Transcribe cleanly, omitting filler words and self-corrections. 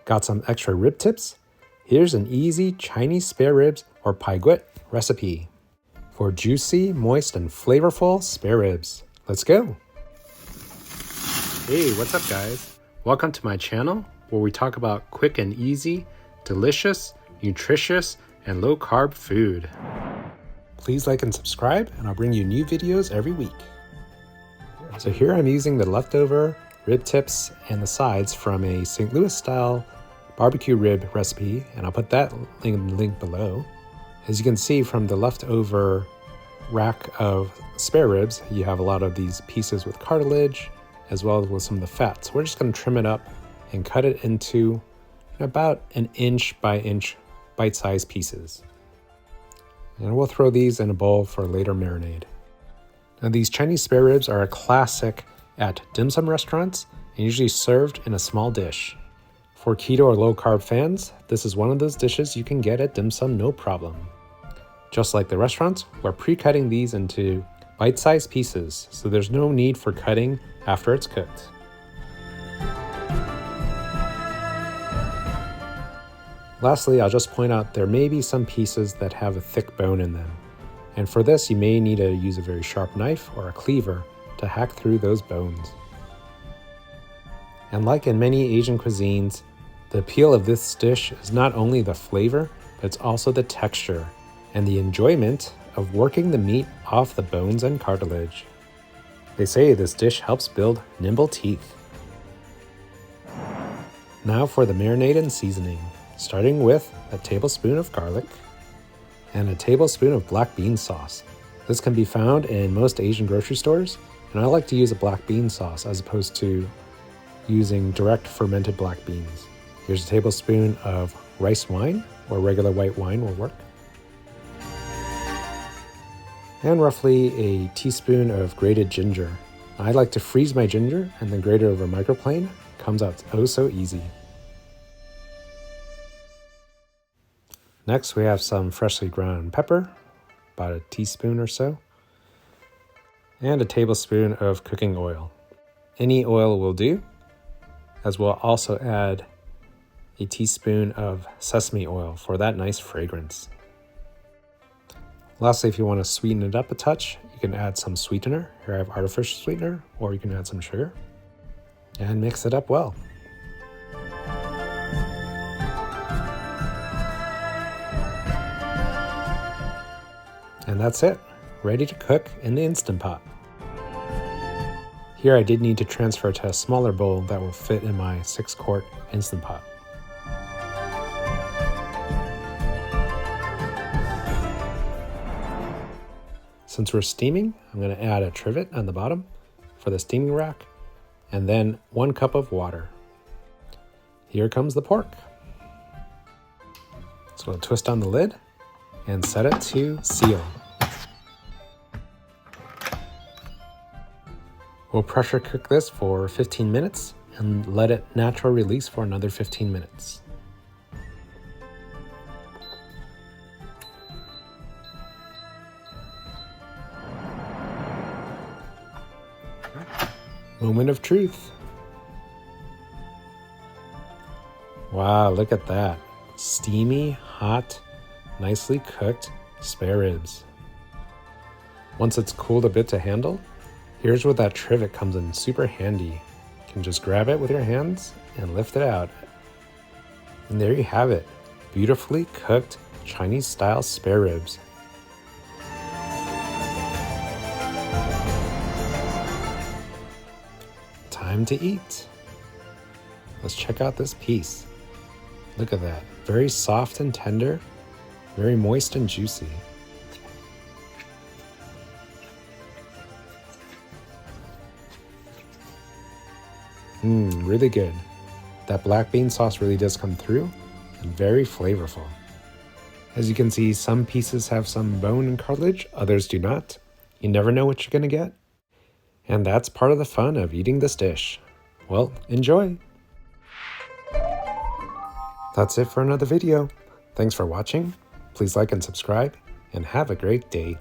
Got some extra rib tips? Here's an easy Chinese spare ribs or Pai Guat recipe for juicy, moist, and flavorful spare ribs. Let's go. Hey, what's up guys? Welcome to my channel where we talk about quick and easy, delicious, nutritious, and low-carb food. Please like and subscribe, and I'll bring you new videos every week. So here I'm using the leftover rib tips and the sides from a St. Louis style barbecue rib recipe, and I'll put that link below. As you can see from the leftover rack of spare ribs, you have a lot of these pieces with cartilage as well as with some of the fat. So we're just going to trim it up and cut it into about an inch by inch bite-sized pieces. And we'll throw these in a bowl for later marinade. Now these Chinese spare ribs are a classic at dim sum restaurants and usually served in a small dish. For keto or low carb fans, this is one of those dishes you can get at dim sum no problem. Just like the restaurants, we're pre-cutting these into bite-sized pieces, so there's no need for cutting after it's cooked. Lastly, I'll just point out there may be some pieces that have a thick bone in them. And for this, you may need to use a very sharp knife or a cleaver to hack through those bones. And like in many Asian cuisines, the appeal of this dish is not only the flavor, but it's also the texture and the enjoyment of working the meat off the bones and cartilage. They say this dish helps build nimble teeth. Now for the marinade and seasoning, starting with a tablespoon of garlic and a tablespoon of black bean sauce. This can be found in most Asian grocery stores, and I like to use a black bean sauce as opposed to using direct fermented black beans. Here's a tablespoon of rice wine, or regular white wine will work. And roughly a teaspoon of grated ginger. I like to freeze my ginger and then grate it over a microplane. Comes out oh so easy. Next we have some freshly ground pepper, about a teaspoon or so, and a tablespoon of cooking oil. Any oil will do, as we'll also add a teaspoon of sesame oil for that nice fragrance. Lastly, if you want to sweeten it up a touch, you can add some sweetener. Here I have artificial sweetener, or you can add some sugar and mix it up well. And that's it, ready to cook in the Instant Pot. Here I did need to transfer to a smaller bowl that will fit in my 6-quart Instant Pot. Since we're steaming, I'm going to add a trivet on the bottom for the steaming rack, and then 1 cup of water. Here comes the pork. So we'll twist on the lid and set it to seal. We'll pressure cook this for 15 minutes and let it natural release for another 15 minutes. Moment of truth. Wow, look at that. Steamy, hot, nicely cooked spare ribs. Once it's cooled a bit to handle, here's where that trivet comes in super handy. You can just grab it with your hands and lift it out. And there you have it, beautifully cooked Chinese style spare ribs. Time to eat. Let's check out this piece. Look at that, very soft and tender, very moist and juicy. Really good. That black bean sauce really does come through and very flavorful. As you can see, some pieces have some bone and cartilage, others do not. You never know what you're gonna get. And that's part of the fun of eating this dish. Well, enjoy. That's it for another video. Thanks for watching. Please like and subscribe, and have a great day.